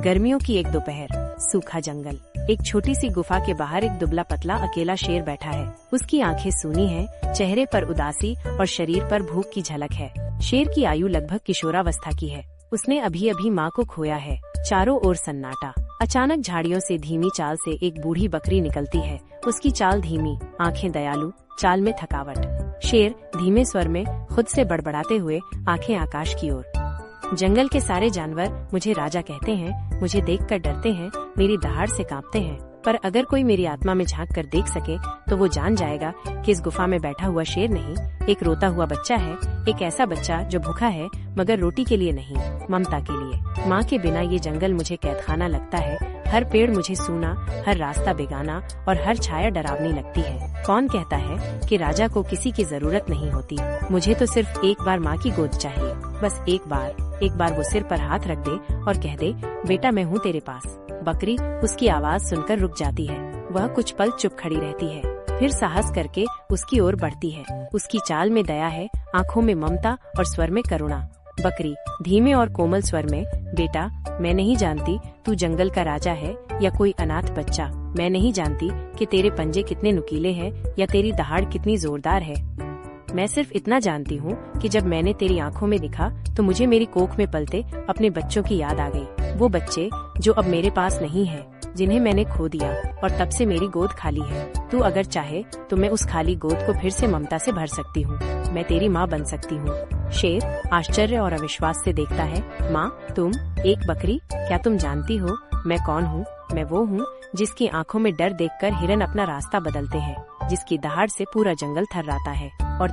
गर्मियों की एक दोपहर, सूखा जंगल। एक छोटी सी गुफा के बाहर एक दुबला पतला अकेला शेर बैठा है। उसकी आंखें सूनी हैं, चेहरे पर उदासी और शरीर पर भूख की झलक है। शेर की आयु लगभग किशोरावस्था की है। उसने अभी अभी माँ को खोया है। चारों ओर सन्नाटा। अचानक झाड़ियों से धीमी चाल से एक बूढ़ी बकरी निकलती है। उसकी चाल धीमी, आंखें दयालु, चाल में थकावट। शेर धीमे स्वर में खुद से बड़बड़ाते हुए आंखें आकाश की ओर। जंगल के सारे जानवर मुझे राजा कहते हैं, मुझे देखकर डरते हैं, मेरी दहाड़ से कांपते हैं। पर अगर कोई मेरी आत्मा में झांक कर देख सके तो वो जान जाएगा कि इस गुफा में बैठा हुआ शेर नहीं, एक रोता हुआ बच्चा है। एक ऐसा बच्चा जो भूखा है मगर रोटी के लिए नहीं, ममता के लिए। माँ के बिना ये जंगल मुझे कैदखाना लगता है। हर पेड़ मुझे सूना, हर रास्ता बेगाना और हर छाया डरावनी लगती है। कौन कहता है कि राजा को किसी की जरूरत नहीं होती? मुझे तो सिर्फ एक बार माँ की गोद चाहिए, बस एक बार वो सिर पर हाथ रख दे और कह दे, बेटा मैं हूँ तेरे पास। बकरी उसकी आवाज सुनकर रुक जाती है। वह कुछ पल चुप खड़ी रहती है, फिर साहस करके उसकी ओर बढ़ती है। उसकी चाल में दया है, आँखों में ममता और स्वर में करुणा। बकरी धीमे और कोमल स्वर में, बेटा मैं नहीं जानती तू जंगल का राजा है या कोई अनाथ बच्चा। मैं नहीं जानती कि तेरे पंजे कितने नुकीले हैं या तेरी दहाड़ कितनी जोरदार है। मैं सिर्फ इतना जानती हूँ कि जब मैंने तेरी आंखों में दिखा तो मुझे मेरी कोख में पलते अपने बच्चों की याद आ गई। वो बच्चे जो अब मेरे पास नहीं है, जिन्हें मैंने खो दिया और तब से मेरी गोद खाली है। तू अगर चाहे तो मैं उस खाली गोद को फिर से ममता से भर सकती हूँ। मैं तेरी माँ बन सकती हूँ। शेर आश्चर्य और अविश्वास से देखता है। माँ तुम, एक बकरी? क्या तुम जानती हो मैं कौन हूँ? मैं वो हूँ जिसकी आंखों में डर देखकर हिरन अपना रास्ता बदलते हैं, जिसकी दहाड़ से पूरा जंगल थर्राता है। और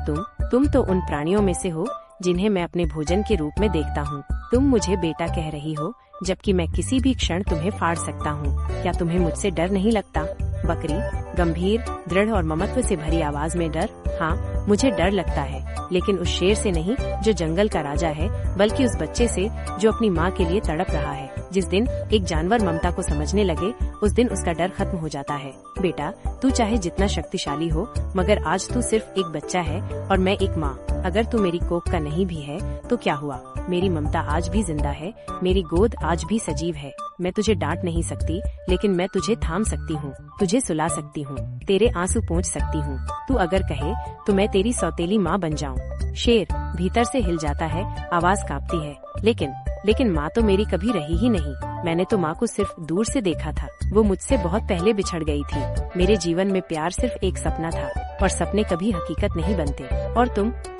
तुम तो उन प्राणियों में से हो जिन्हें मैं अपने भोजन के रूप में देखता हूँ। तुम मुझे बेटा कह रही हो जबकि मैं किसी भी क्षण तुम्हें फाड़ सकता हूँ। क्या तुम्हें मुझसे डर नहीं लगता? बकरी गंभीर, दृढ़ और ममत्व से भरी आवाज में, डर? हाँ मुझे डर लगता है, लेकिन उस शेर से नहीं जो जंगल का राजा है, बल्कि उस बच्चे से जो अपनी माँ के लिए तड़प रहा है। जिस दिन एक जानवर ममता को समझने लगे उस दिन उसका डर खत्म हो जाता है। बेटा तू चाहे जितना शक्तिशाली हो, मगर आज तू सिर्फ एक बच्चा है और मैं एक माँ। अगर तू मेरी कोख का नहीं भी है तो क्या हुआ? मेरी ममता आज भी जिंदा है, मेरी गोद आज भी सजीव है। मैं तुझे डांट नहीं सकती, लेकिन मैं तुझे थाम सकती हूँ, तुझे सुला सकती हूँ, तेरे आंसू पोंछ सकती हूँ। तू अगर कहे तो मैं तेरी सौतेली माँ बन जाऊँ। शेर भीतर से हिल जाता है, आवाज कांपती है। लेकिन माँ तो मेरी कभी रही ही नहीं। मैंने तो माँ को सिर्फ दूर से देखा था। वो मुझसे बहुत पहले बिछड़ गई थी। मेरे जीवन में प्यार सिर्फ एक सपना था और सपने कभी हकीकत नहीं बनते। और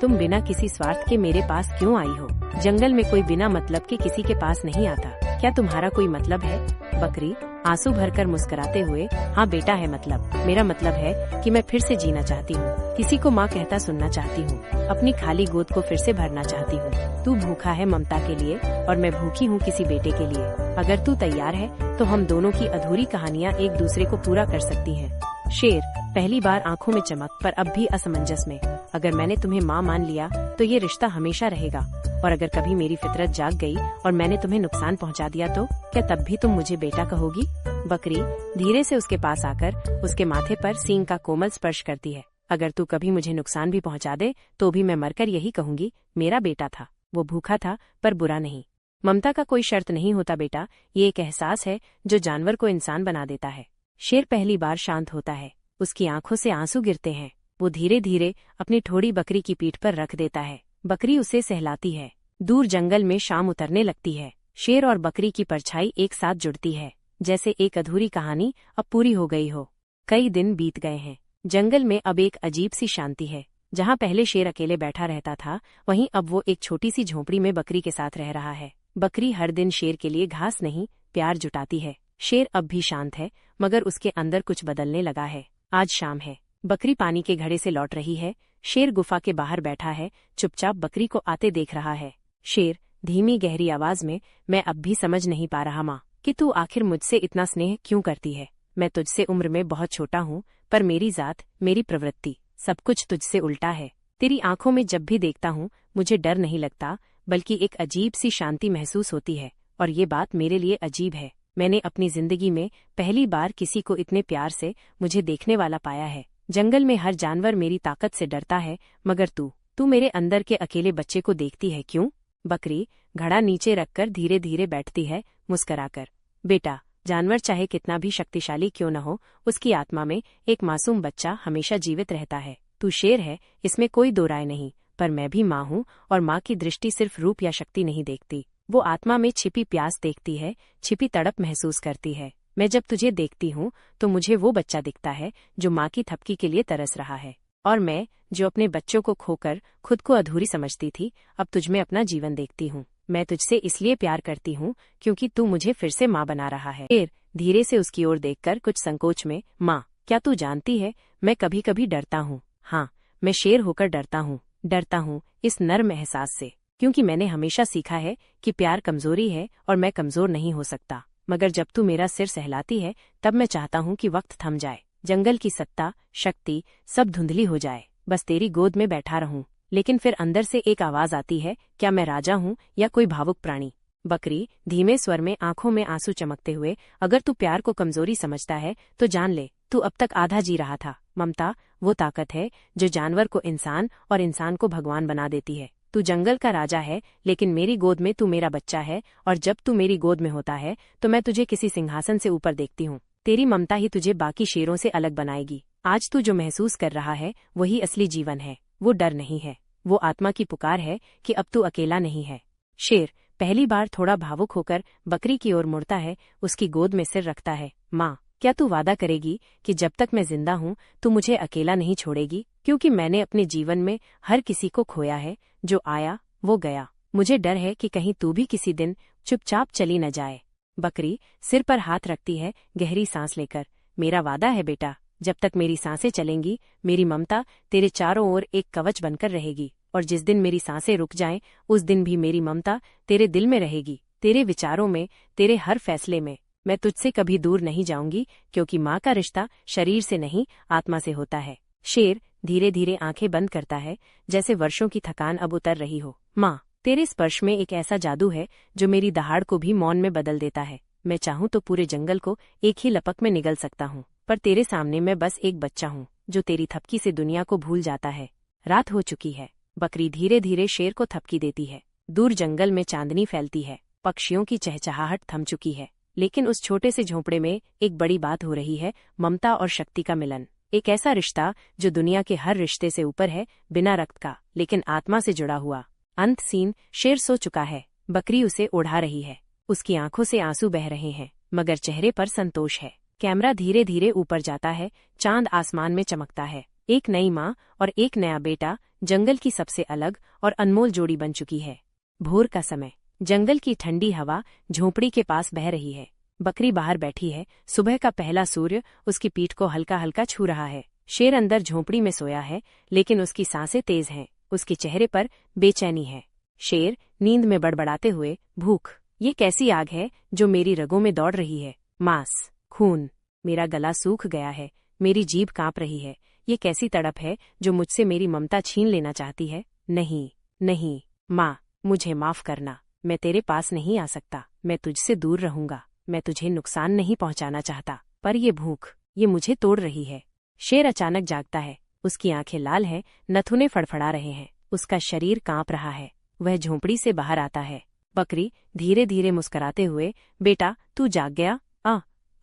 तुम बिना किसी स्वार्थ के मेरे पास क्यों आई हो? जंगल में कोई बिना मतलब के किसी के पास नहीं आता। क्या तुम्हारा कोई मतलब है? बकरी आंसू भरकर मुस्कुराते हुए, हाँ बेटा है मतलब। मेरा मतलब है कि मैं फिर से जीना चाहती हूँ, किसी को माँ कहता सुनना चाहती हूँ, अपनी खाली गोद को फिर से भरना चाहती हूँ। तू भूखा है ममता के लिए और मैं भूखी हूँ किसी बेटे के लिए। अगर तू तैयार है तो हम दोनों की अधूरी कहानियाँ एक दूसरे को पूरा कर सकती हैं। शेर पहली बार आंखों में चमक पर अब भी असमंजस में। अगर मैंने तुम्हें माँ मान लिया तो ये रिश्ता हमेशा रहेगा, और अगर कभी मेरी फितरत जाग गई और मैंने तुम्हें नुकसान पहुँचा दिया तो क्या तब भी तुम मुझे बेटा कहोगी? बकरी धीरे से उसके पास आकर उसके माथे पर सींग का कोमल स्पर्श करती है। अगर तू कभी मुझे नुकसान भी पहुँचा दे तो भी मैं मरकर यही कहूँगी, मेरा बेटा था, वो भूखा था पर बुरा नहीं। ममता का कोई शर्त नहीं होता बेटा, ये एक एहसास है जो जानवर को इंसान बना देता है। शेर पहली बार शांत होता है, उसकी आंखों से आंसू गिरते हैं। वो धीरे धीरे अपनी ठोड़ी बकरी की पीठ पर रख देता है। बकरी उसे सहलाती है। दूर जंगल में शाम उतरने लगती है। शेर और बकरी की परछाई एक साथ जुड़ती है, जैसे एक अधूरी कहानी अब पूरी हो गई हो। कई दिन बीत गए हैं। जंगल में अब एक अजीब सी शांति है। जहाँ पहले शेर अकेले बैठा रहता था, वहीं अब वो एक छोटी सी झोंपड़ी में बकरी के साथ रह रहा है। बकरी हर दिन शेर के लिए घास नहीं, प्यार जुटाती है। शेर अब भी शांत है, मगर उसके अंदर कुछ बदलने लगा है। आज शाम है, बकरी पानी के घड़े से लौट रही है। शेर गुफा के बाहर बैठा है, चुपचाप बकरी को आते देख रहा है। शेर धीमी गहरी आवाज में, मैं अब भी समझ नहीं पा रहा माँ कि तू आखिर मुझसे इतना स्नेह क्यों करती है। मैं तुझसे उम्र में बहुत छोटा हूँ, पर मेरी जात, मेरी प्रवृत्ति, सब कुछ तुझसे उल्टा है। तेरी आंखों में जब भी देखता हूँ मुझे डर नहीं लगता, बल्कि एक अजीब सी शांति महसूस होती है। और ये बात मेरे लिए अजीब है। मैंने अपनी जिंदगी में पहली बार किसी को इतने प्यार से मुझे देखने वाला पाया है। जंगल में हर जानवर मेरी ताकत से डरता है, मगर तू मेरे अंदर के अकेले बच्चे को देखती है क्यों? बकरी घड़ा नीचे रखकर धीरे धीरे बैठती है, मुस्कराकर। बेटा, जानवर चाहे कितना भी शक्तिशाली क्यों न हो, उसकी आत्मा में एक मासूम बच्चा हमेशा जीवित रहता है। तू शेर है, इसमें कोई दो राय नहीं, पर मैं भी माँ हूँ और माँ की दृष्टि सिर्फ रूप या शक्ति नहीं देखती, वो आत्मा में छिपी प्यास देखती है, छिपी तड़प महसूस करती है। मैं जब तुझे देखती हूँ तो मुझे वो बच्चा दिखता है जो माँ की थपकी के लिए तरस रहा है, और मैं जो अपने बच्चों को खोकर खुद को अधूरी समझती थी, अब तुझमें अपना जीवन देखती हूँ। मैं तुझसे इसलिए प्यार करती हूँ क्योंकि तू मुझे फिर से माँ बना रहा है। शेर धीरे से उसकी ओर देखकर कुछ संकोच में, माँ, क्या तू जानती है, मैं कभी कभी डरता हूँ। हाँ, मैं शेर होकर डरता हूँ इस नर्म एहसास से, क्योंकि मैंने हमेशा सीखा है कि प्यार कमजोरी है और मैं कमजोर नहीं हो सकता। मगर जब तू मेरा सिर सहलाती है तब मैं चाहता हूँ कि वक्त थम जाए, जंगल की सत्ता, शक्ति सब धुंधली हो जाए, बस तेरी गोद में बैठा रहूं। लेकिन फिर अंदर से एक आवाज आती है, क्या मैं राजा हूँ या कोई भावुक प्राणी? बकरी धीमे स्वर में, आंखों में आंसू चमकते हुए, अगर तू प्यार को कमजोरी समझता है तो जान ले, तू अब तक आधा जी रहा था। ममता वो ताकत है जो जानवर को इंसान और इंसान को भगवान बना देती है। तू जंगल का राजा है, लेकिन मेरी गोद में तू मेरा बच्चा है, और जब तू मेरी गोद में होता है तो मैं तुझे किसी सिंहासन से ऊपर देखती हूँ। तेरी ममता ही तुझे बाकी शेरों से अलग बनाएगी। आज तू जो महसूस कर रहा है वही असली जीवन है। वो डर नहीं है, वो आत्मा की पुकार है कि अब तू अकेला नहीं है। शेर पहली बार थोड़ा भावुक होकर बकरी की ओर मुड़ता है, उसकी गोद में सिर रखता है। माँ, क्या तू वादा करेगी कि जब तक मैं जिंदा हूँ तू मुझे अकेला नहीं छोड़ेगी? क्योंकि मैंने अपने जीवन में हर किसी को खोया है, जो आया वो गया। मुझे डर है कि कहीं तू भी किसी दिन चुपचाप चली न जाए। बकरी सिर पर हाथ रखती है, गहरी सांस लेकर, मेरा वादा है बेटा, जब तक मेरी सांसें चलेंगी मेरी ममता तेरे चारों ओर एक कवच बनकर रहेगी, और जिस दिन मेरी सांसें रुक जाएं उस दिन भी मेरी ममता तेरे दिल में रहेगी, तेरे विचारों में, तेरे हर फैसले में। मैं तुझसे कभी दूर नहीं जाऊंगी, क्योंकि माँ का रिश्ता शरीर से नहीं आत्मा से होता है। शेर धीरे धीरे आंखें बंद करता है, जैसे वर्षों की थकान अब उतर रही हो। माँ, तेरे स्पर्श में एक ऐसा जादू है जो मेरी दहाड़ को भी मौन में बदल देता है। मैं चाहूँ तो पूरे जंगल को एक ही लपक में निगल सकता हूँ, पर तेरे सामने मैं बस एक बच्चा हूँ जो तेरी थपकी से दुनिया को भूल जाता है। रात हो चुकी है। बकरी धीरे धीरे शेर को थपकी देती है। दूर जंगल में चांदनी फैलती है, पक्षियों की चहचहाहट थम चुकी है, लेकिन उस छोटे से झोंपड़े में एक बड़ी बात हो रही है, ममता और शक्ति का मिलन। एक ऐसा रिश्ता जो दुनिया के हर रिश्ते से ऊपर है, बिना रक्त का लेकिन आत्मा से जुड़ा हुआ। अंत सीन। शेर सो चुका है, बकरी उसे ओढ़ा रही है, उसकी आंखों से आंसू बह रहे हैं, मगर चेहरे पर संतोष है। कैमरा धीरे धीरे ऊपर जाता है, चांद आसमान में चमकता है। एक नई माँ और एक नया बेटा जंगल की सबसे अलग और अनमोल जोड़ी बन चुकी है। भोर का समय, जंगल की ठंडी हवा झोंपड़ी के पास बह रही है। बकरी बाहर बैठी है, सुबह का पहला सूर्य उसकी पीठ को हल्का हल्का छू रहा है। शेर अंदर झोंपड़ी में सोया है, लेकिन उसकी सांसें तेज हैं, उसके चेहरे पर बेचैनी है। शेर नींद में बड़बड़ाते हुए, भूख, ये कैसी आग है जो मेरी रगों में दौड़ रही है? मांस, खून, मेरा गला सूख गया है, मेरी जीभ कांप रही है। ये कैसी तड़प है जो मुझसे मेरी ममता छीन लेना चाहती है? नहीं नहीं माँ, मुझे माफ करना, मैं तेरे पास नहीं आ सकता, मैं तुझसे दूर रहूंगा, मैं तुझे नुकसान नहीं पहुंचाना चाहता, पर ये भूख, ये मुझे तोड़ रही है। शेर अचानक जागता है, उसकी आंखें लाल हैं, नथुने फड़फड़ा रहे हैं, उसका शरीर कांप रहा है। वह झोंपड़ी से बाहर आता है। बकरी धीरे धीरे मुस्कुराते हुए, बेटा तू जाग गया,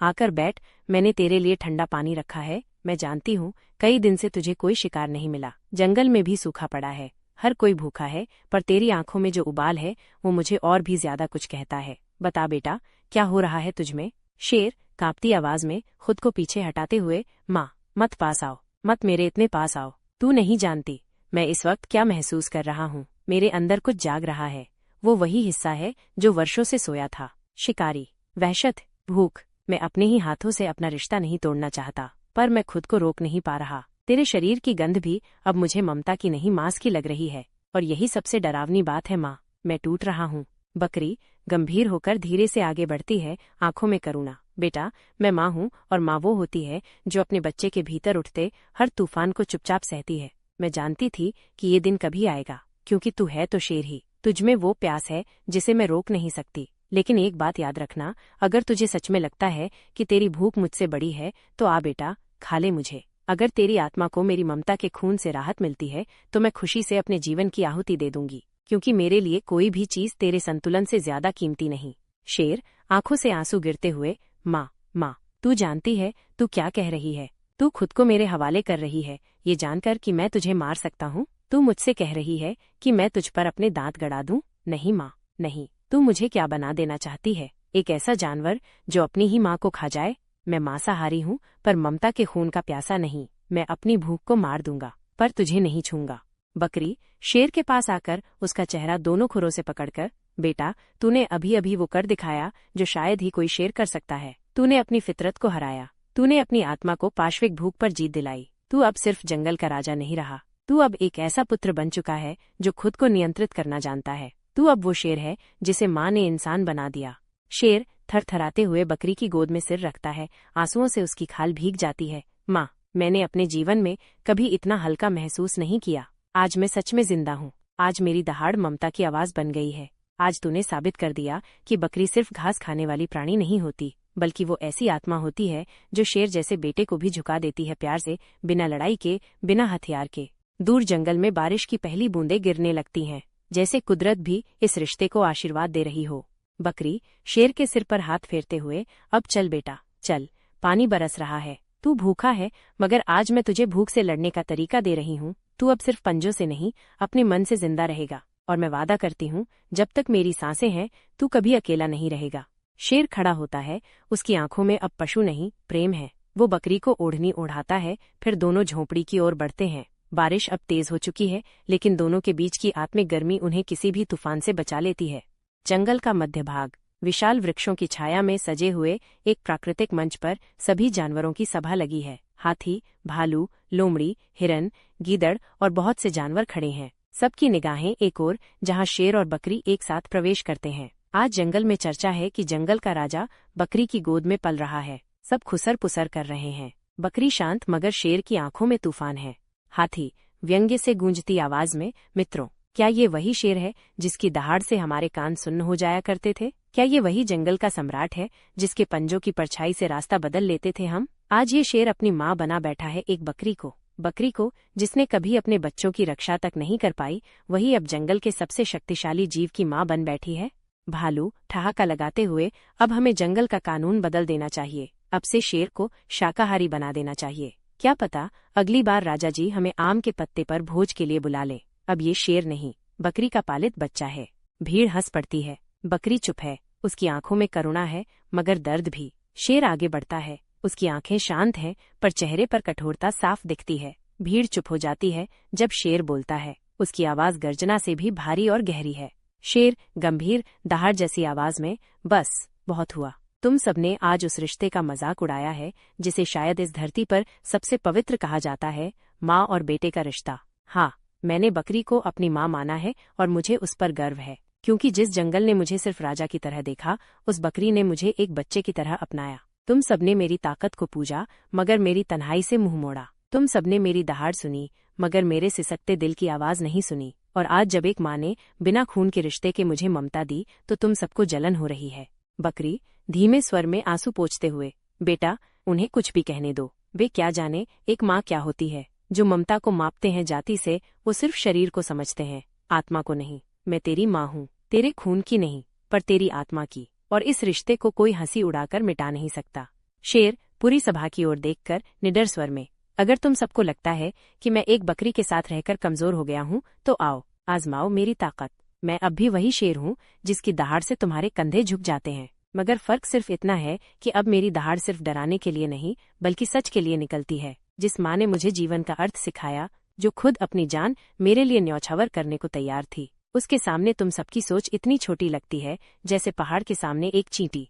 आकर बैठ, मैंने तेरे लिए ठंडा पानी रखा है। मैं जानती हूँ कई दिन से तुझे कोई शिकार नहीं मिला, जंगल में भी सूखा पड़ा है, हर कोई भूखा है, पर तेरी आंखों में जो उबाल है वो मुझे और भी ज्यादा कुछ कहता है। बता बेटा, क्या हो रहा है तुझमें? शेर कांपती आवाज में खुद को पीछे हटाते हुए, माँ, मत पास आओ, मत मेरे इतने पास आओ, तू नहीं जानती मैं इस वक्त क्या महसूस कर रहा हूँ। मेरे अंदर कुछ जाग रहा है, वो वही हिस्सा है जो वर्षों से सोया था। शिकारी, वहशत, भूख। मैं अपने ही हाथों से अपना रिश्ता नहीं तोड़ना चाहता, पर मैं खुद को रोक नहीं पा रहा। तेरे शरीर की गंध भी अब मुझे ममता की नहीं मांस की लग रही है, और यही सबसे डरावनी बात है माँ, मैं टूट रहा हूँ। बकरी गंभीर होकर धीरे से आगे बढ़ती है, आंखों में करुणा। बेटा, मैं माँ हूँ, और माँ वो होती है जो अपने बच्चे के भीतर उठते हर तूफान को चुपचाप सहती है। मैं जानती थी कि ये दिन कभी आएगा, क्योंकि तू है तो शेर ही, तुझमें वो प्यास है जिसे मैं रोक नहीं सकती। लेकिन एक बात याद रखना, अगर तुझे सच में लगता है कि तेरी भूख मुझसे बड़ी है तो आ बेटा, खा ले मुझे। अगर तेरी आत्मा को मेरी ममता के खून से राहत मिलती है तो मैं खुशी से अपने जीवन की आहुति दे दूंगी, क्योंकि मेरे लिए कोई भी चीज तेरे संतुलन से ज्यादा कीमती नहीं। शेर आंखों से आंसू गिरते हुए, माँ माँ, तू जानती है तू क्या कह रही है? तू खुद को मेरे हवाले कर रही है, ये जानकर कि मैं तुझे मार सकता हूँ। तू मुझसे कह रही है कि मैं तुझ पर अपने दांत गड़ा दूं? नहीं माँ, नहीं। तू मुझे क्या बना देना चाहती है? एक ऐसा जानवर जो अपनी ही माँ को खा जाए? मैं मांसाहारी हूँ, पर ममता के खून का प्यासा नहीं। मैं अपनी भूख को मार दूंगा, पर तुझे नहीं छूंगा। बकरी शेर के पास आकर उसका चेहरा दोनों खुरों से पकड़कर, बेटा, तूने अभी अभी वो कर दिखाया जो शायद ही कोई शेर कर सकता है। तूने अपनी फितरत को हराया। तूने अपनी आत्मा को पाश्विक भूख पर जीत दिलाई। तू अब सिर्फ जंगल का राजा नहीं रहा, तू अब एक ऐसा पुत्र बन चुका है जो खुद को नियंत्रित करना जानता है। तू अब वो शेर है जिसे माँ ने इंसान बना दिया। शेर थरथराते हुए बकरी की गोद में सिर रखता है, आंसुओं से उसकी खाल भीग जाती है। माँ, मैंने अपने जीवन में कभी इतना हल्का महसूस नहीं किया। आज मैं सच में जिंदा हूँ। आज मेरी दहाड़ ममता की आवाज बन गई है। आज तूने साबित कर दिया कि बकरी सिर्फ घास खाने वाली प्राणी नहीं होती, बल्कि वो ऐसी आत्मा होती है जो शेर जैसे बेटे को भी झुका देती है, प्यार से, बिना लड़ाई के, बिना हथियार के। दूर जंगल में बारिश की पहली बूंदें गिरने लगती हैं, जैसे कुदरत भी इस रिश्ते को आशीर्वाद दे रही हो। बकरी शेर के सिर पर हाथ फेरते हुए, अब चल बेटा, चल, पानी बरस रहा है। तू भूखा है, मगर आज मैं तुझे भूख से लड़ने का तरीका दे रही हूँ। तू अब सिर्फ पंजों से नहीं, अपने मन से जिंदा रहेगा, और मैं वादा करती हूँ, जब तक मेरी सांसें हैं, तू कभी अकेला नहीं रहेगा। शेर खड़ा होता है, उसकी आंखों में अब पशु नहीं, प्रेम है। वो बकरी को ओढ़नी ओढ़ाता है, फिर दोनों झोंपड़ी की ओर बढ़ते हैं। बारिश अब तेज हो चुकी है, लेकिन दोनों के बीच की आत्मिक गर्मी उन्हें किसी भी तूफान से बचा लेती है। जंगल का मध्य भाग, विशाल वृक्षों की छाया में सजे हुए एक प्राकृतिक मंच पर सभी जानवरों की सभा लगी है। हाथी, भालू, लोमड़ी, हिरन, गीदड़ और बहुत से जानवर खड़े हैं। सबकी निगाहें एक ओर, जहां शेर और बकरी एक साथ प्रवेश करते हैं। आज जंगल में चर्चा है कि जंगल का राजा बकरी की गोद में पल रहा है। सब खुसर पुसर कर रहे हैं। बकरी शांत, मगर शेर की आंखों में तूफान है। हाथी व्यंग्य से गूंजती आवाज में, मित्रों, क्या ये वही शेर है जिसकी दहाड़ से हमारे कान सुन्न हो जाया करते थे? क्या ये वही जंगल का सम्राट है जिसके पंजों की परछाई से रास्ता बदल लेते थे हम? आज ये शेर अपनी माँ बना बैठा है एक बकरी को जिसने कभी अपने बच्चों की रक्षा तक नहीं कर पाई, वही अब जंगल के सबसे शक्तिशाली जीव की माँ बन बैठी है। भालू ठहाका लगाते हुए, अब हमें जंगल का कानून बदल देना चाहिए। अब से शेर को शाकाहारी बना देना चाहिए। क्या पता अगली बार राजा जी हमें आम के पत्ते पर भोज के लिए बुला ले। अब ये शेर नहीं, बकरी का पालित बच्चा है। भीड़ हंस पड़ती है। बकरी चुप है, उसकी आंखों में करुणा है, मगर दर्द भी। शेर आगे बढ़ता है, उसकी आंखें शांत हैं, पर चेहरे पर कठोरता साफ दिखती है। भीड़ चुप हो जाती है जब शेर बोलता है। उसकी आवाज गर्जना से भी भारी और गहरी है। शेर गंभीर, दहाड़ जैसी आवाज में, बस बहुत हुआ। तुम सबने आज उस रिश्ते का मजाक उड़ाया है जिसे शायद इस धरती पर सबसे पवित्र कहा जाता है, माँ और बेटे का रिश्ता। हाँ, मैंने बकरी को अपनी माँ माना है और मुझे उस पर गर्व है, क्योंकि जिस जंगल ने मुझे सिर्फ राजा की तरह देखा, उस बकरी ने मुझे एक बच्चे की तरह अपनाया। तुम सबने मेरी ताकत को पूजा, मगर मेरी तन्हाई से मुंह मोड़ा। तुम सबने मेरी दहाड़ सुनी, मगर मेरे सिसकते दिल की आवाज नहीं सुनी। और आज जब एक माँ ने बिना खून के रिश्ते के मुझे ममता दी, तो तुम सबको जलन हो रही है। बकरी धीमे स्वर में आंसू पोंछते हुए, बेटा, उन्हें कुछ भी कहने दो। वे क्या जाने एक माँ क्या होती है। जो ममता को मापते हैं जाति से, वो सिर्फ शरीर को समझते हैं, आत्मा को नहीं। मैं तेरी माँ हूँ, तेरे खून की नहीं, पर तेरी आत्मा की, और इस रिश्ते को कोई हंसी उड़ाकर मिटा नहीं सकता। शेर पूरी सभा की ओर देखकर निडर स्वर में, अगर तुम सबको लगता है कि मैं एक बकरी के साथ रहकर कमजोर हो गया हूँ, तो आओ, आजमाओ मेरी ताकत। मैं अब भी वही शेर हूँ जिसकी दहाड़ से तुम्हारे कंधे झुक जाते हैं, मगर फर्क सिर्फ इतना है कि अब मेरी दहाड़ सिर्फ डराने के लिए नहीं, बल्कि सच के लिए निकलती है। जिस माँ ने मुझे जीवन का अर्थ सिखाया, जो खुद अपनी जान मेरे लिए न्यौछावर करने को तैयार थी, उसके सामने तुम सबकी सोच इतनी छोटी लगती है जैसे पहाड़ के सामने एक चींटी।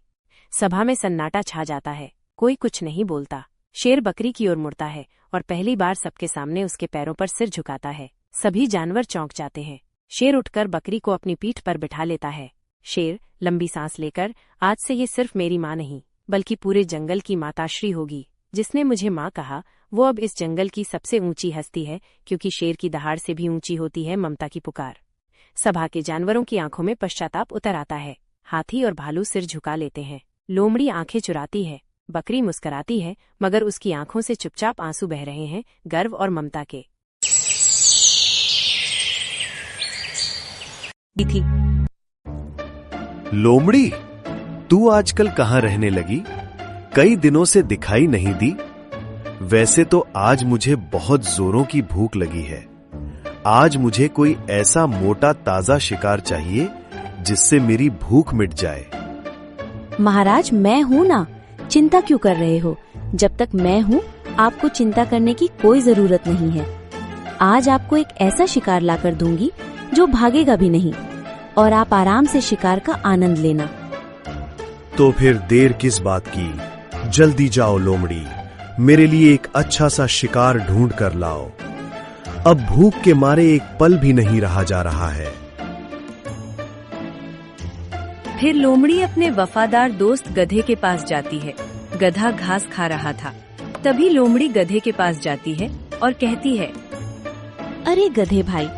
सभा में सन्नाटा छा जाता है, कोई कुछ नहीं बोलता। शेर बकरी की ओर मुड़ता है और पहली बार सबके सामने उसके पैरों पर सिर झुकाता है। सभी जानवर चौंक जाते हैं। शेर उठकर बकरी को अपनी पीठ पर बिठा लेता है। शेर लंबी सांस लेकर, आज से ये सिर्फ मेरी माँ नहीं, बल्कि पूरे जंगल की माताश्री होगी। जिसने मुझे माँ कहा, वो अब इस जंगल की सबसे ऊंची हस्ती है, क्योंकि शेर की दहाड़ से भी ऊंची होती है ममता की पुकार। सभा के जानवरों की आंखों में पश्चाताप उतर आता है। हाथी और भालू सिर झुका लेते हैं। लोमड़ी आंखें चुराती है। बकरी मुस्कराती है, मगर उसकी आंखों से चुपचाप आंसू बह रहे हैं, गर्व और ममता के। लोमड़ी, तू आजकल कहाँ रहने लगी? कई दिनों से दिखाई नहीं दी। वैसे तो आज मुझे बहुत जोरों की भूख लगी है। आज मुझे कोई ऐसा मोटा ताजा शिकार चाहिए जिससे मेरी भूख मिट जाए। महाराज, मैं हूँ ना, चिंता क्यों कर रहे हो? जब तक मैं हूँ आपको चिंता करने की कोई जरूरत नहीं है। आज आपको एक ऐसा शिकार लाकर दूंगी जो भागेगा भी नहीं और आप आराम से शिकार का आनंद लेना। तो फिर देर किस बात की? जल्दी जाओ लोमड़ी, मेरे लिए एक अच्छा सा शिकार ढूंढ कर लाओ। अब भूख के मारे एक पल भी नहीं रहा जा रहा है। फिर लोमड़ी अपने वफादार दोस्त गधे के पास जाती है। गधा घास खा रहा था। तभी लोमड़ी गधे के पास जाती है और कहती है, अरे गधे भाई,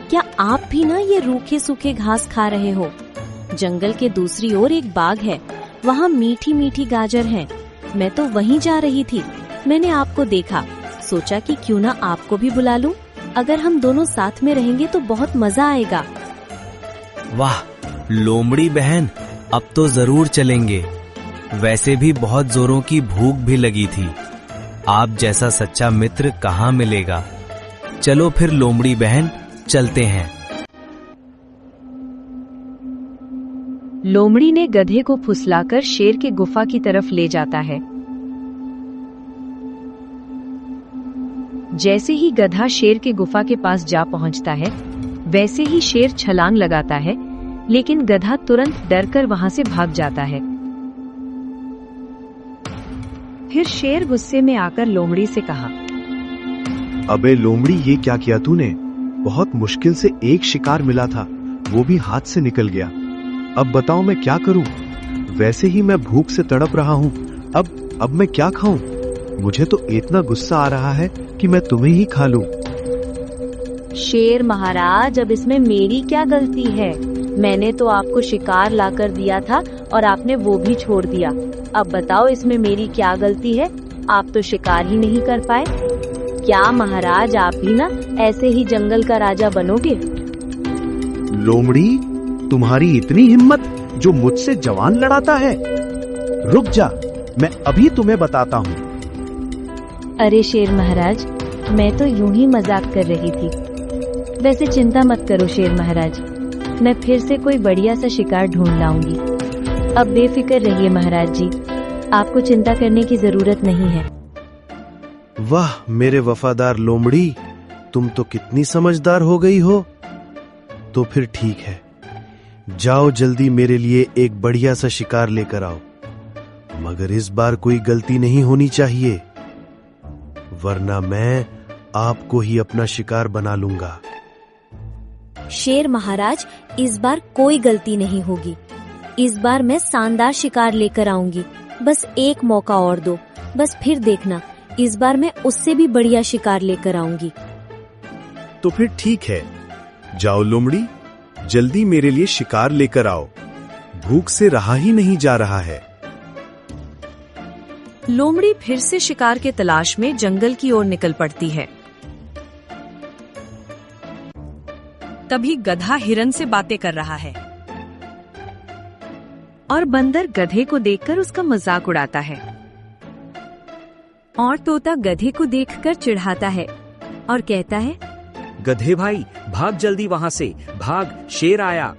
क्या आप भी ना ये रूखे सूखे घास खा रहे हो? जंगल के दूसरी ओर एक बाग है, वहाँ मीठी मीठी गाजर है। मैं तो वहीं जा रही थी, मैंने आपको देखा, सोचा कि क्यों ना आपको भी बुला लूं। अगर हम दोनों साथ में रहेंगे तो बहुत मजा आएगा। वाह लोमड़ी बहन, अब तो जरूर चलेंगे। वैसे भी बहुत जोरों की भूख भी लगी थी। आप जैसा सच्चा मित्र कहाँ मिलेगा। चलो फिर लोमड़ी बहन, चलते हैं। लोमड़ी ने गधे को फुसलाकर शेर की गुफा की तरफ ले जाता है। जैसे ही गधा शेर की गुफा के पास जा पहुंचता है, वैसे ही शेर छलांग लगाता है, लेकिन गधा तुरंत डरकर वहां से भाग जाता है। फिर शेर गुस्से में आकर लोमड़ी से कहा, अबे लोमड़ी, ये क्या किया तूने? बहुत मुश्किल से एक शिकार मिला था, वो भी हाथ से निकल गया। अब बताओ मैं क्या करूं? वैसे ही मैं भूख से तड़प रहा हूं। अब मैं क्या खाऊं? मुझे तो इतना गुस्सा आ रहा है कि मैं तुम्हें ही खा लूं। शेर महाराज, अब इसमें मेरी क्या गलती है? मैंने तो आपको शिकार लाकर दिया था और आपने वो भी छोड़ दिया। अब बताओ इसमें मेरी क्या गलती है? आप तो शिकार ही नहीं कर पाए। क्या महाराज, आप भी ना ऐसे ही जंगल का राजा बनोगे? लोमड़ी, तुम्हारी इतनी हिम्मत जो मुझसे जवान लड़ाता है? रुक जा, मैं अभी तुम्हें बताता हूँ। अरे शेर महाराज, मैं तो यूं ही मजाक कर रही थी। वैसे चिंता मत करो शेर महाराज, मैं फिर से कोई बढ़िया सा शिकार ढूंढ लाऊंगी। अब बेफिक्र रहिए महाराज जी, आपको चिंता करने की जरूरत नहीं है। वाह मेरे वफादार लोमड़ी, तुम तो कितनी समझदार हो गई हो। तो फिर ठीक है, जाओ जल्दी मेरे लिए एक बढ़िया सा शिकार लेकर आओ। मगर इस बार कोई गलती नहीं होनी चाहिए, वरना मैं आपको ही अपना शिकार बना लूंगा। शेर महाराज, इस बार कोई गलती नहीं होगी। इस बार मैं शानदार शिकार लेकर आऊंगी। बस एक मौका और दो, बस फिर देखना, इस बार मैं उससे भी बढ़िया शिकार लेकर आऊंगी। तो फिर ठीक है, जाओ लोमड़ी, जल्दी मेरे लिए शिकार लेकर आओ। भूख से रहा ही नहीं जा रहा है। लोमड़ी फिर से शिकार के तलाश में जंगल की ओर निकल पड़ती है। तभी गधा हिरन से बातें कर रहा है और बंदर गधे को देखकर उसका मजाक उड़ाता है और तोता गधे को देखकर चिढ़ाता है और कहता है, गधे भाई, भाग जल्दी वहाँ से, भाग, शेर आया।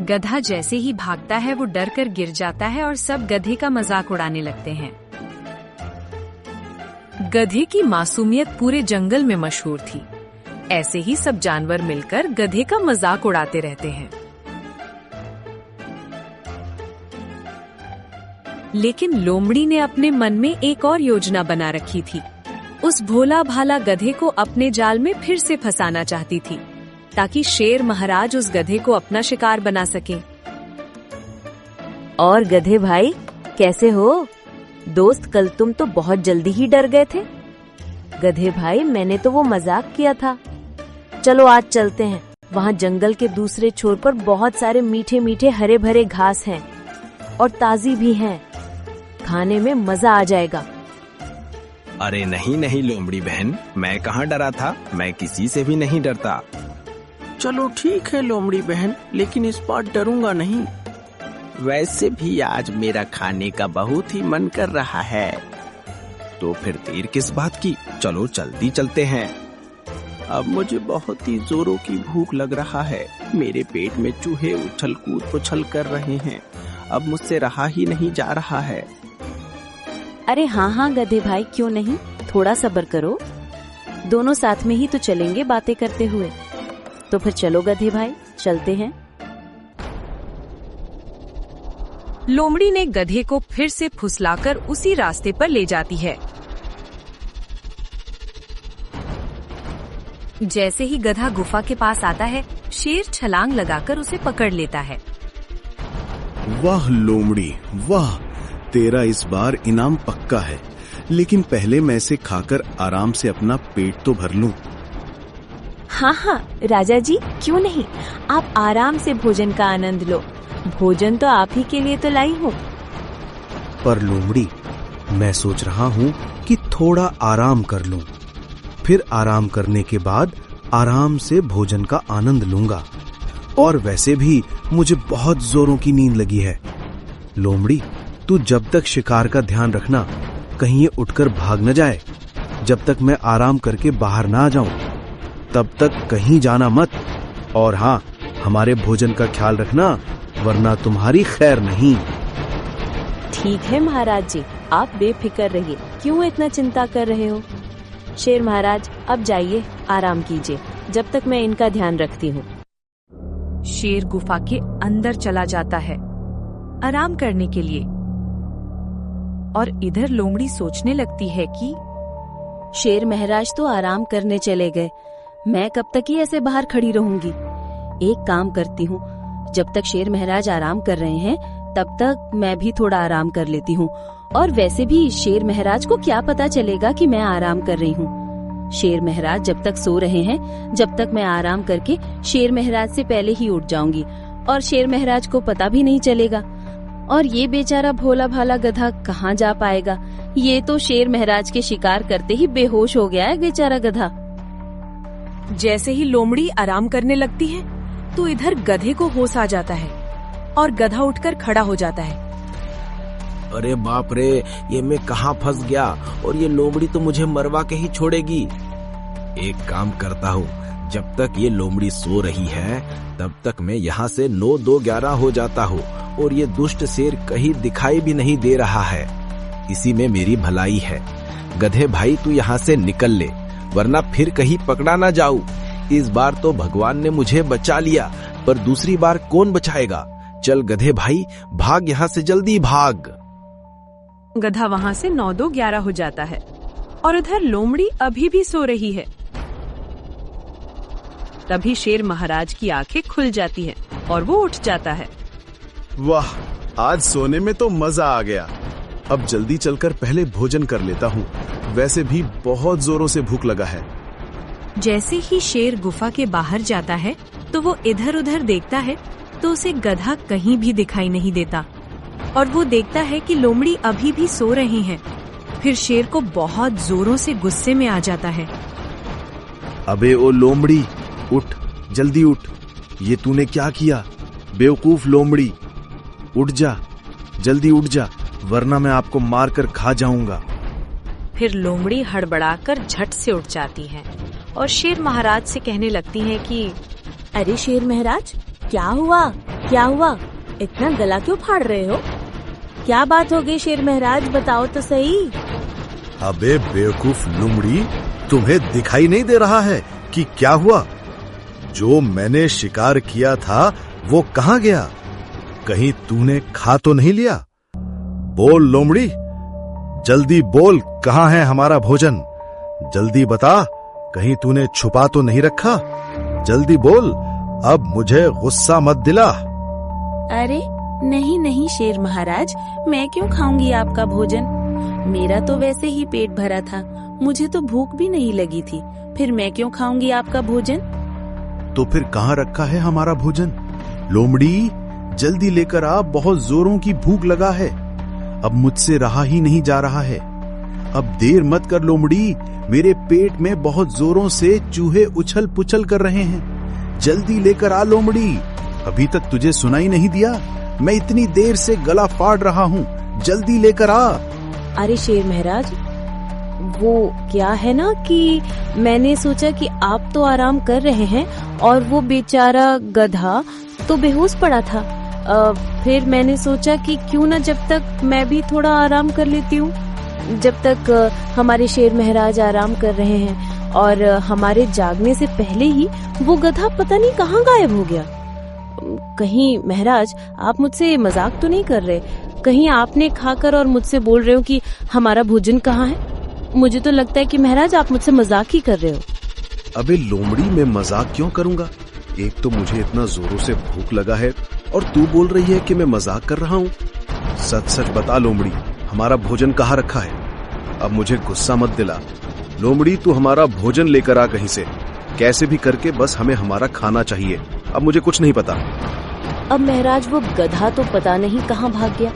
गधा जैसे ही भागता है वो डर कर गिर जाता है और सब गधे का मजाक उड़ाने लगते हैं। गधे की मासूमियत पूरे जंगल में मशहूर थी। ऐसे ही सब जानवर मिलकर गधे का मजाक उड़ाते रहते हैं। लेकिन लोमड़ी ने अपने मन में एक और योजना बना रखी थी। उस भोला भाला गधे को अपने जाल में फिर से फंसाना चाहती थी, ताकि शेर महाराज उस गधे को अपना शिकार बना सके। और गधे भाई, कैसे हो? दोस्त, कल तुम तो बहुत जल्दी ही डर गए थे। गधे भाई, मैंने तो वो मजाक किया था। चलो आज चलते हैं, वहाँ जंगल के दूसरे छोर पर बहुत सारे मीठे मीठे हरे भरे घास हैं और ताजी भी हैं। खाने में मजा आ जाएगा। अरे नहीं नहीं लोमड़ी बहन, मैं कहाँ डरा था, मैं किसी से भी नहीं डरता। चलो ठीक है लोमड़ी बहन, लेकिन इस बार डरूंगा नहीं। वैसे भी आज मेरा खाने का बहुत ही मन कर रहा है। तो फिर देर किस बात की, चलो जल्दी चलते हैं। अब मुझे बहुत ही जोरों की भूख लग रहा है। मेरे पेट में चूहे उछल कूद पुछल कर रहे हैं। अब मुझसे रहा ही नहीं जा रहा है। अरे हाँ गधे भाई, क्यों नहीं, थोड़ा सब्र करो, दोनों साथ में ही तो चलेंगे बातें करते हुए। तो फिर चलो गधे भाई, चलते हैं। लोमड़ी ने गधे को फिर से फुसलाकर उसी रास्ते पर ले जाती है। जैसे ही गधा गुफा के पास आता है, शेर छलांग लगाकर उसे पकड़ लेता है। वाह लोमड़ी वाह, तेरा इस बार इनाम पक्का है, लेकिन पहले मैं इसे खाकर आराम से अपना पेट तो भर लूं। हाँ राजा जी, क्यों नहीं, आप आराम से भोजन का आनंद लो। भोजन तो आप ही के लिए तो लाई हूँ। पर लोमड़ी, मैं सोच रहा हूँ कि थोड़ा आराम कर लूं, फिर आराम करने के बाद आराम से भोजन का आनंद लूंगा। और वैसे भी मुझे बहुत जोरों की नींद लगी है। लोमड़ी, तू जब तक शिकार का ध्यान रखना, कहीं ये उठकर भाग न जाए। जब तक मैं आराम करके बाहर ना आ जाऊं, तब तक कहीं जाना मत। और हाँ, हमारे भोजन का ख्याल रखना, वरना तुम्हारी खैर नहीं। ठीक है महाराज जी, आप बेफिक्र रहिए, क्यों इतना चिंता कर रहे हो। शेर महाराज, अब जाइए, आराम कीजिए, जब तक मैं इनका ध्यान रखती हूँ। शेर गुफा के अंदर चला जाता है आराम करने के लिए। और इधर लोमड़ी सोचने लगती है कि शेर महाराज तो आराम करने चले गए, मैं कब तक ही ऐसे बाहर खड़ी रहूंगी। एक काम करती हूँ, जब तक शेर महाराज आराम कर रहे हैं, तब तक मैं भी थोड़ा आराम कर लेती हूँ। और वैसे भी शेर महाराज को क्या पता चलेगा कि मैं आराम कर रही हूँ। शेर महाराज जब तक सो रहे हैं, जब तक मैं आराम करके शेर महाराज से पहले ही उठ जाऊंगी, और शेर महाराज को पता भी नहीं चलेगा। और ये बेचारा भोला भाला गधा कहाँ जा पाएगा। ये तो शेर महाराज के शिकार करते ही बेहोश हो गया है बेचारा गधा। जैसे ही लोमड़ी आराम करने लगती है, तो इधर गधे को होश आ जाता है और गधा उठकर खड़ा हो जाता है। अरे बाप रे, ये मैं कहाँ फंस गया, और ये लोमड़ी तो मुझे मरवा के ही छोड़ेगी। एक काम करता हूँ, जब तक ये लोमड़ी सो रही है, तब तक मैं यहाँ से 9-2-11 हो जाता हूँ, और ये दुष्ट शेर कहीं दिखाई भी नहीं दे रहा है। इसी में मेरी भलाई है। गधे भाई, तू यहाँ से निकल ले, वरना फिर कहीं पकड़ा ना जाऊं। इस बार तो भगवान ने मुझे बचा लिया, पर दूसरी बार कौन बचाएगा। चल गधे भाई, भाग यहाँ से, जल्दी भाग। गधा वहाँ से 9-2-11 हो जाता है, और उधर लोमड़ी अभी भी सो रही है। तभी शेर महाराज की आंखें खुल जाती हैं और वो उठ जाता है। वाह, आज सोने में तो मजा आ गया। अब जल्दी चलकर पहले भोजन कर लेता हूँ, वैसे भी बहुत जोरों से भूख लगा है। जैसे ही शेर गुफा के बाहर जाता है, तो वो इधर उधर देखता है, तो उसे गधा कहीं भी दिखाई नहीं देता। और वो देखता है कि लोमड़ी अभी भी सो रहे हैं। फिर शेर को बहुत जोरों से गुस्से में आ जाता है। अबे ओ लोमड़ी, उठ, जल्दी उठ। ये तूने क्या किया? बेवकूफ लोमड़ी, उठ जा, जल्दी उठ जा, वरना मैं आपको मारकर खा जाऊंगा। फिर लोमड़ी हड़बड़ाकर झट से उठ जाती है और शेर महाराज से कहने लगती है कि अरे शेर महाराज, क्या हुआ, क्या हुआ, इतना गला क्यों फाड़ रहे हो? क्या बात हो गई शेर महाराज, बताओ तो सही। अबे बेवकूफ लोमड़ी, तुम्हें दिखाई नहीं दे रहा है कि क्या हुआ? जो मैंने शिकार किया था वो कहाँ गया? कहीं तूने खा तो नहीं लिया? बोल लोमड़ी, जल्दी बोल, कहाँ है हमारा भोजन? जल्दी बता, कहीं तूने छुपा तो नहीं रखा? जल्दी बोल, अब मुझे गुस्सा मत दिला। अरे नहीं नहीं शेर महाराज, मैं क्यों खाऊंगी आपका भोजन? मेरा तो वैसे ही पेट भरा था, मुझे तो भूख भी नहीं लगी थी, फिर मैं क्यों खाऊंगी आपका भोजन? तो फिर कहाँ रखा है हमारा भोजन? लोमड़ी, जल्दी लेकर आ, बहुत जोरों की भूख लगा है। अब मुझसे रहा ही नहीं जा रहा है। अब देर मत कर लोमड़ी, मेरे पेट में बहुत जोरों से चूहे उछल पुछल कर रहे हैं। जल्दी लेकर आ लोमड़ी, अभी तक तुझे सुनाई नहीं दिया? मैं इतनी देर से गला फाड़ रहा हूँ, जल्दी लेकर आ। अरे शेर महाराज, वो क्या है ना कि मैंने सोचा कि आप तो आराम कर रहे हैं और वो बेचारा गधा तो बेहोश पड़ा था। फिर मैंने सोचा कि क्यों ना जब तक मैं भी थोड़ा आराम कर लेती हूँ, जब तक हमारे शेर महाराज आराम कर रहे हैं। और हमारे जागने से पहले ही वो गधा पता नहीं कहाँ गायब हो गया। कहीं महाराज आप मुझसे मजाक तो नहीं कर रहे? कहीं आपने खाकर और मुझसे बोल रहे हो कि हमारा भोजन कहाँ है? मुझे तो लगता है कि महाराज आप मुझसे मजाक ही कर रहे हो। अबे लोमड़ी, मैं मजाक क्यों करूंगा? एक तो मुझे इतना जोरों से भूख लगा है और तू बोल रही है कि मैं मजाक कर रहा हूँ। सच सच बता लोमड़ी, हमारा भोजन कहाँ रखा है? अब मुझे गुस्सा मत दिला। लोमड़ी, तू हमारा भोजन लेकर आ कहीं से, कैसे भी करके, बस हमें हमारा खाना चाहिए। अब मुझे कुछ नहीं पता। अब महाराज वो गधा तो पता नहीं कहाँ भाग गया।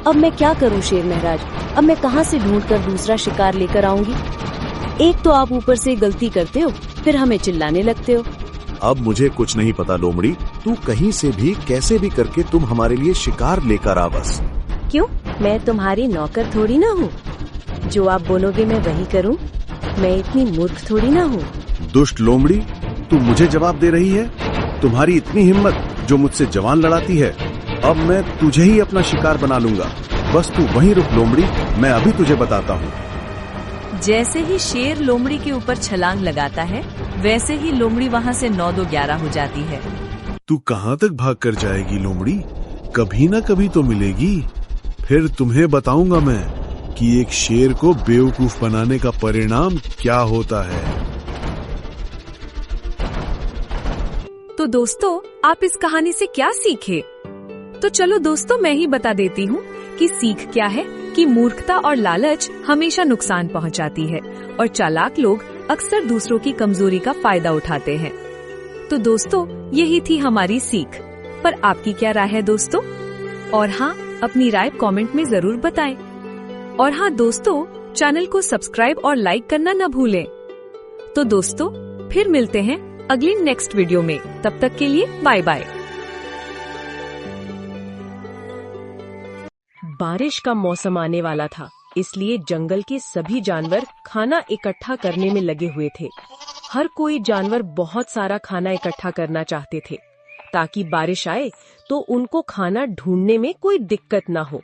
अब मैं क्या करूँ शेर महाराज? अब मैं कहाँ से ढूंढ कर दूसरा शिकार लेकर आऊंगी? एक तो आप ऊपर से गलती करते हो, फिर हमें चिल्लाने लगते हो। अब मुझे कुछ नहीं पता लोमड़ी, तू कहीं से भी कैसे भी करके तुम हमारे लिए शिकार लेकर आ बस। क्यों? मैं तुम्हारी नौकर थोड़ी ना हूँ, जो आप बोलोगे मैं वही करूँ। मैं इतनी मूर्ख थोड़ी ना हूँ। दुष्ट लोमड़ी, तू मुझे जवाब दे रही है? तुम्हारी इतनी हिम्मत जो मुझसे जवान लड़ाती है। अब मैं तुझे ही अपना शिकार बना लूंगा। बस तू वहीं रुक लोमड़ी, मैं अभी तुझे बताता हूँ। जैसे ही शेर लोमड़ी के ऊपर छलांग लगाता है, वैसे ही लोमड़ी वहाँ से 9-2-11 हो जाती है। तू कहाँ तक भाग कर जाएगी लोमड़ी? कभी ना कभी तो मिलेगी। फिर तुम्हें बताऊंगा मैं कि एक शेर को बेवकूफ बनाने का परिणाम क्या होता है। तो दोस्तों, आप इस कहानी से क्या सीखे? तो चलो दोस्तों, मैं ही बता देती हूँ कि सीख क्या है कि मूर्खता और लालच हमेशा नुकसान पहुँचाती है और चालाक लोग अक्सर दूसरों की कमजोरी का फायदा उठाते हैं। तो दोस्तों, यही थी हमारी सीख। पर आपकी क्या राय है दोस्तों? और हाँ, अपनी राय कमेंट में जरूर बताएं। और हाँ दोस्तों, चैनल को सब्सक्राइब और लाइक करना न भूलें। तो दोस्तों, फिर मिलते हैं अगली नेक्स्ट वीडियो में। तब तक के लिए बाय बाय। बारिश का मौसम आने वाला था, इसलिए जंगल के सभी जानवर खाना इकट्ठा करने में लगे हुए थे। हर कोई जानवर बहुत सारा खाना इकट्ठा करना चाहते थे ताकि बारिश आए तो उनको खाना ढूंढने में कोई दिक्कत ना हो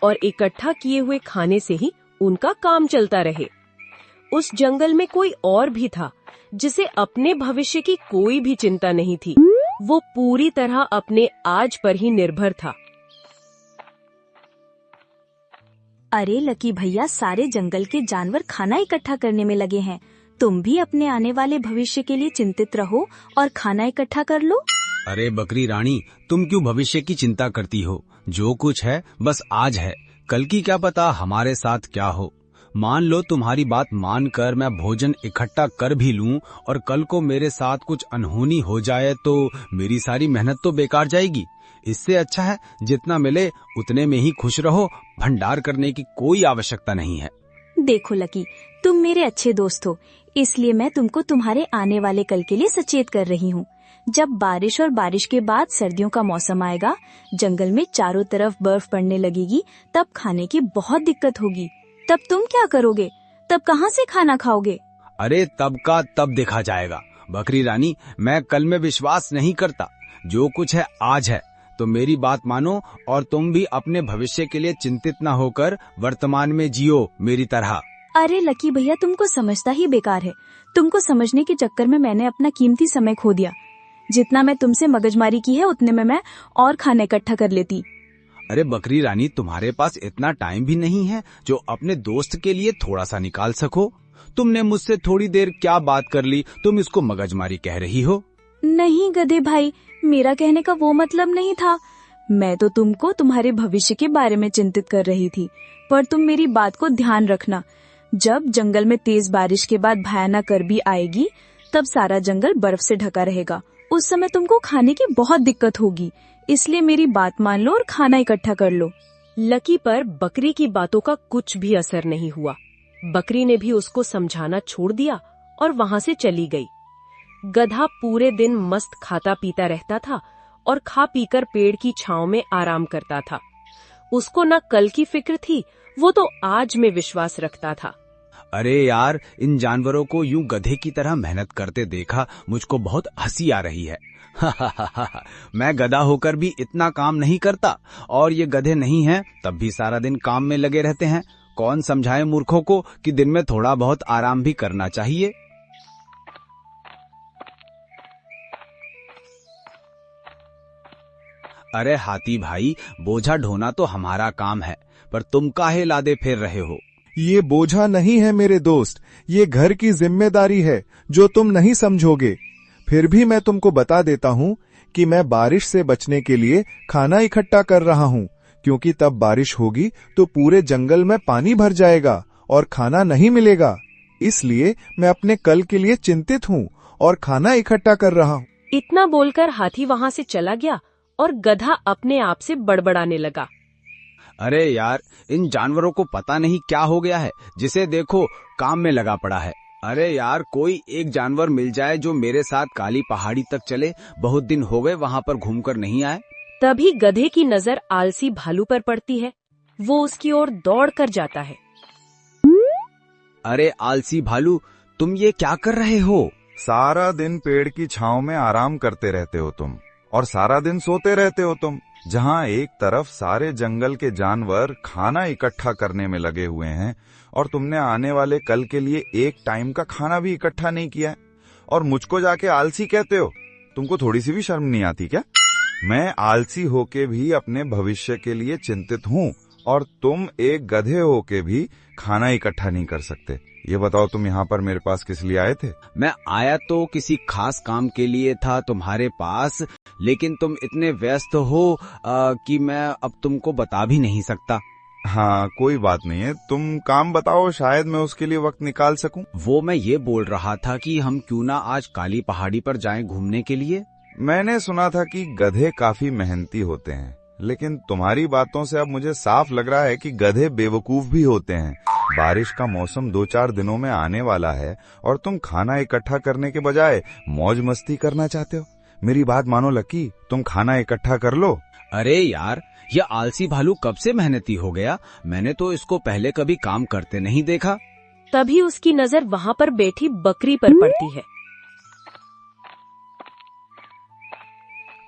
और इकट्ठा किए हुए खाने से ही उनका काम चलता रहे। उस जंगल में कोई और भी था जिसे अपने भविष्य की कोई भी चिंता नहीं थी। वो पूरी तरह अपने आज पर ही निर्भर था। अरे लकी भैया, सारे जंगल के जानवर खाना इकट्ठा करने में लगे हैं। तुम भी अपने आने वाले भविष्य के लिए चिंतित रहो और खाना इकट्ठा कर लो। अरे बकरी रानी, तुम क्यों भविष्य की चिंता करती हो? जो कुछ है बस आज है, कल की क्या पता हमारे साथ क्या हो। मान लो तुम्हारी बात मानकर मैं भोजन इकट्ठा कर भी लूं और कल को मेरे साथ कुछ अनहोनी हो जाए तो मेरी सारी मेहनत तो बेकार जाएगी। इससे अच्छा है जितना मिले उतने में ही खुश रहो, भंडार करने की कोई आवश्यकता नहीं है। देखो लकी, तुम मेरे अच्छे दोस्त हो, इसलिए मैं तुमको तुम्हारे आने वाले कल के लिए सचेत कर रही हूँ। जब बारिश और बारिश के बाद सर्दियों का मौसम आएगा, जंगल में चारों तरफ बर्फ पड़ने लगेगी, तब खाने की बहुत दिक्कत होगी। तब तुम क्या करोगे? तब कहाँ से खाना खाओगे? अरे तब का तब देखा जाएगा बकरी रानी, मैं कल में विश्वास नहीं करता। जो कुछ है आज है, तो मेरी बात मानो और तुम भी अपने भविष्य के लिए चिंतित न होकर वर्तमान में जियो मेरी तरह। अरे लकी भैया, तुमको समझता ही बेकार है। तुमको समझने के चक्कर में मैंने अपना कीमती समय खो दिया। जितना मैं तुमसे मगजमारी की है उतने में मैं और खाना इकट्ठा कर लेती। अरे बकरी रानी, तुम्हारे पास इतना टाइम भी नहीं है जो अपने दोस्त के लिए थोड़ा सा निकाल सको। तुमने मुझसे थोड़ी देर क्या बात कर ली, तुम इसको मगजमारी कह रही हो? नहीं गधे भाई, मेरा कहने का वो मतलब नहीं था। मैं तो तुमको तुम्हारे भविष्य के बारे में चिंतित कर रही थी। पर तुम मेरी बात को ध्यान रखना, जब जंगल में तेज बारिश के बाद भयानक गर्मी आएगी, तब सारा जंगल बर्फ से ढका रहेगा। उस समय तुमको खाने की बहुत दिक्कत होगी, इसलिए मेरी बात मान लो और खाना इकट्ठा कर लो। लकी पर बकरी की बातों का कुछ भी असर नहीं हुआ। बकरी ने भी उसको समझाना छोड़ दिया और वहाँ से चली गई। गधा पूरे दिन मस्त खाता पीता रहता था और खा पीकर पेड़ की छांव में आराम करता था। उसको न कल की फिक्र थी, वो तो आज में विश्वास रखता था। अरे यार, इन जानवरों को यूं गधे की तरह मेहनत करते देखा मुझको बहुत हंसी आ रही है। मैं गधा होकर भी इतना काम नहीं करता, और ये गधे नहीं हैं तब भी सारा दिन काम में लगे रहते हैं। कौन समझाए मूर्खों को कि दिन में थोड़ा बहुत आराम भी करना चाहिए। अरे हाथी भाई, बोझा ढोना तो हमारा काम है, पर तुम काहे लादे फेर रहे हो? ये बोझा नहीं है मेरे दोस्त, ये घर की जिम्मेदारी है जो तुम नहीं समझोगे। फिर भी मैं तुमको बता देता हूँ कि मैं बारिश से बचने के लिए खाना इकट्ठा कर रहा हूँ, क्योंकि तब बारिश होगी तो पूरे जंगल में पानी भर जाएगा और खाना नहीं मिलेगा। इसलिए मैं अपने कल के लिए चिंतित हूँ और खाना इकट्ठा कर रहा हूँ। इतना बोलकर हाथी वहां से चला गया और गधा अपने आप से बड़बड़ाने लगा। अरे यार, इन जानवरों को पता नहीं क्या हो गया है, जिसे देखो काम में लगा पड़ा है। अरे यार, कोई एक जानवर मिल जाए जो मेरे साथ काली पहाड़ी तक चले, बहुत दिन हो गए वहां पर घूमकर नहीं आए। तभी गधे की नजर आलसी भालू पर पड़ती है। वो उसकी ओर दौड़ कर जाता है। अरे आलसी भालू, तुम ये क्या कर रहे हो? सारा दिन पेड़ की छांव में आराम करते रहते हो तुम, और सारा दिन सोते रहते हो तुम। जहाँ एक तरफ सारे जंगल के जानवर खाना इकट्ठा करने में लगे हुए हैं, और तुमने आने वाले कल के लिए एक टाइम का खाना भी इकट्ठा नहीं किया है, और मुझको जाके आलसी कहते हो। तुमको थोड़ी सी भी शर्म नहीं आती क्या? मैं आलसी होके भी अपने भविष्य के लिए चिंतित हूँ, और तुम एक गधे होके भी खाना इकट्ठा नहीं कर सकते। ये बताओ, तुम यहाँ पर मेरे पास किस लिए आए थे? मैं आया तो किसी खास काम के लिए था तुम्हारे पास, लेकिन तुम इतने व्यस्त हो कि मैं अब तुमको बता भी नहीं सकता। हाँ, कोई बात नहीं है, तुम काम बताओ, शायद मैं उसके लिए वक्त निकाल सकूं। वो मैं ये बोल रहा था कि हम क्यों ना आज काली पहाड़ी पर जाएं घूमने के लिए। मैंने सुना था कि गधे काफी मेहनती होते हैं, लेकिन तुम्हारी बातों से अब मुझे साफ लग रहा है कि गधे बेवकूफ भी होते हैं। बारिश का मौसम 2-4 दिनों में आने वाला है, और तुम खाना इकट्ठा करने के बजाय मौज मस्ती करना चाहते हो। मेरी बात मानो लकी, तुम खाना इकट्ठा कर लो। अरे यार, ये आलसी भालू कब से मेहनती हो गया? मैंने तो इसको पहले कभी काम करते नहीं देखा। तभी उसकी नजर वहां पर बैठी बकरी पर पड़ती है।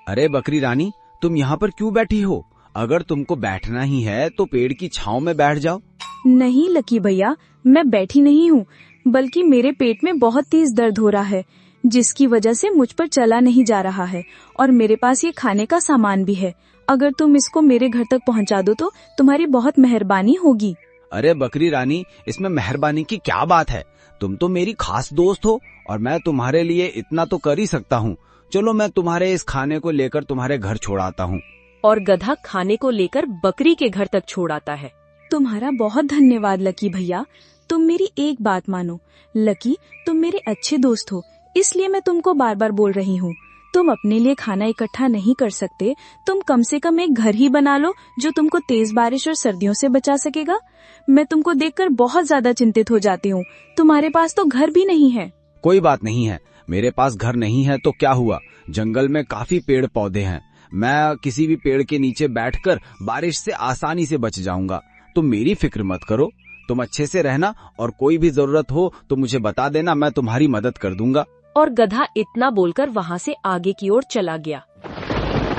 अरे बकरी रानी, तुम यहाँ पर क्यों बैठी हो? अगर तुमको बैठना ही है तो पेड़ की छांव में बैठ जाओ। नहीं लकी भैया, मैं बैठी नहीं हूँ, बल्कि मेरे पेट में बहुत तेज दर्द हो रहा है, जिसकी वजह से मुझ पर चला नहीं जा रहा है, और मेरे पास ये खाने का सामान भी है। अगर तुम इसको मेरे घर तक पहुँचा दो तो तुम्हारी बहुत मेहरबानी होगी। अरे बकरी रानी, इसमें मेहरबानी की क्या बात है? तुम तो मेरी खास दोस्त हो, और मैं तुम्हारे लिए इतना तो कर ही सकता हूँ। चलो, मैं तुम्हारे इस खाने को लेकर तुम्हारे घर छोड़ आता हूँ। और गधा खाने को लेकर बकरी के घर तक छोड़ आता है। तुम्हारा बहुत धन्यवाद लकी भैया। तुम मेरी एक बात मानो लकी, तुम मेरे अच्छे दोस्त हो, इसलिए मैं तुमको बार बार बोल रही हूँ। तुम अपने लिए खाना इकट्ठा नहीं कर सकते, तुम कम से कम एक घर ही बना लो जो तुमको तेज बारिश और सर्दियों से बचा सकेगा। मैं तुमको देखकर बहुत ज्यादा चिंतित हो जाती हूँ। तुम्हारे पास तो घर भी नहीं है। कोई बात नहीं है, मेरे पास घर नहीं है तो क्या हुआ? जंगल में काफी पेड़ पौधे हैं। मैं किसी भी पेड़ के नीचे बैठकर बारिश से आसानी से बच जाऊंगा। तुम मेरी फिक्र मत करो, तुम अच्छे से रहना, और कोई भी जरूरत हो तो मुझे बता देना, मैं तुम्हारी मदद कर दूंगा। और गधा इतना बोलकर वहां से आगे की ओर चला गया।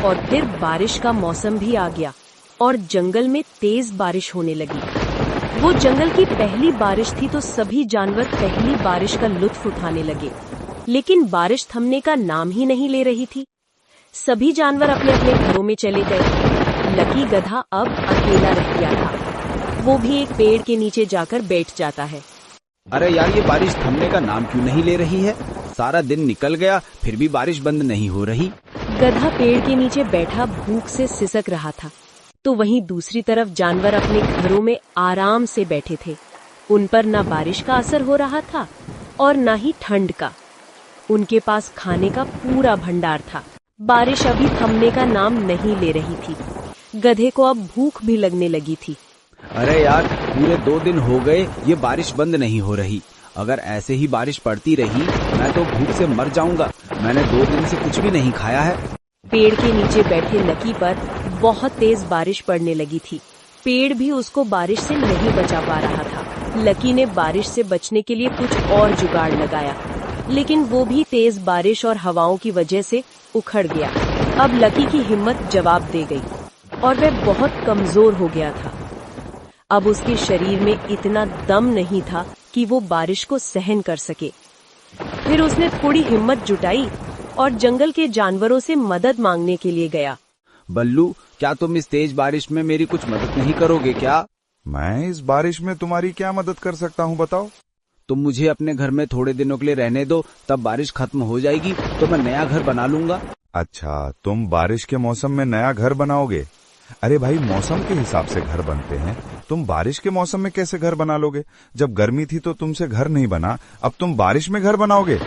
और फिर बारिश का मौसम भी आ गया और जंगल में तेज बारिश होने लगी। वो जंगल की पहली बारिश थी तो सभी जानवर पहली बारिश का लुत्फ उठाने लगे, लेकिन बारिश थमने का नाम ही नहीं ले रही थी। सभी जानवर अपने अपने घरों में चले गए। लकी गधा अब अकेला रह गया था। वो भी एक पेड़ के नीचे जाकर बैठ जाता है। अरे यार, ये बारिश थमने का नाम क्यों नहीं ले रही है? सारा दिन निकल गया, फिर भी बारिश बंद नहीं हो रही। गधा पेड़ के नीचे बैठा भूख से सिसक रहा था, तो वहीं दूसरी तरफ जानवर अपने घरों में आराम से बैठे थे। उन पर न बारिश का असर हो रहा था और न ही ठंड का। उनके पास खाने का पूरा भंडार था। बारिश अभी थमने का नाम नहीं ले रही थी। गधे को अब भूख भी लगने लगी थी। अरे यार, पूरे 2 दिन हो गए ये बारिश बंद नहीं हो रही। अगर ऐसे ही बारिश पड़ती रही मैं तो भूख से मर जाऊंगा। मैंने 2 दिन से कुछ भी नहीं खाया है। पेड़ के नीचे बैठे लकी पर बहुत तेज बारिश पड़ने लगी थी। पेड़ भी उसको बारिश से नहीं बचा पा रहा था। लकी ने बारिश से बचने के लिए कुछ और जुगाड़ लगाया, लेकिन वो भी तेज बारिश और हवाओं की वजह से उखड़ गया। अब लकी की हिम्मत जवाब दे गई और वह बहुत कमजोर हो गया था। अब उसके शरीर में इतना दम नहीं था कि वो बारिश को सहन कर सके। फिर उसने थोड़ी हिम्मत जुटाई और जंगल के जानवरों से मदद मांगने के लिए गया। बल्लू, क्या तुम इस तेज बारिश में मेरी कुछ मदद नहीं करोगे क्या? मैं इस बारिश में तुम्हारी क्या मदद कर सकता हूँ, बताओ। तुम मुझे अपने घर में थोड़े दिनों के लिए रहने दो, तब बारिश खत्म हो जाएगी तो मैं नया घर बना लूंगा। अच्छा, तुम बारिश के मौसम में नया घर बनाओगे? अरे भाई, मौसम के हिसाब से घर बनते हैं। तुम बारिश के मौसम में कैसे घर बना लोगे? जब गर्मी थी तो तुमसे घर नहीं बना, अब तुम बारिश में घर बनाओगे?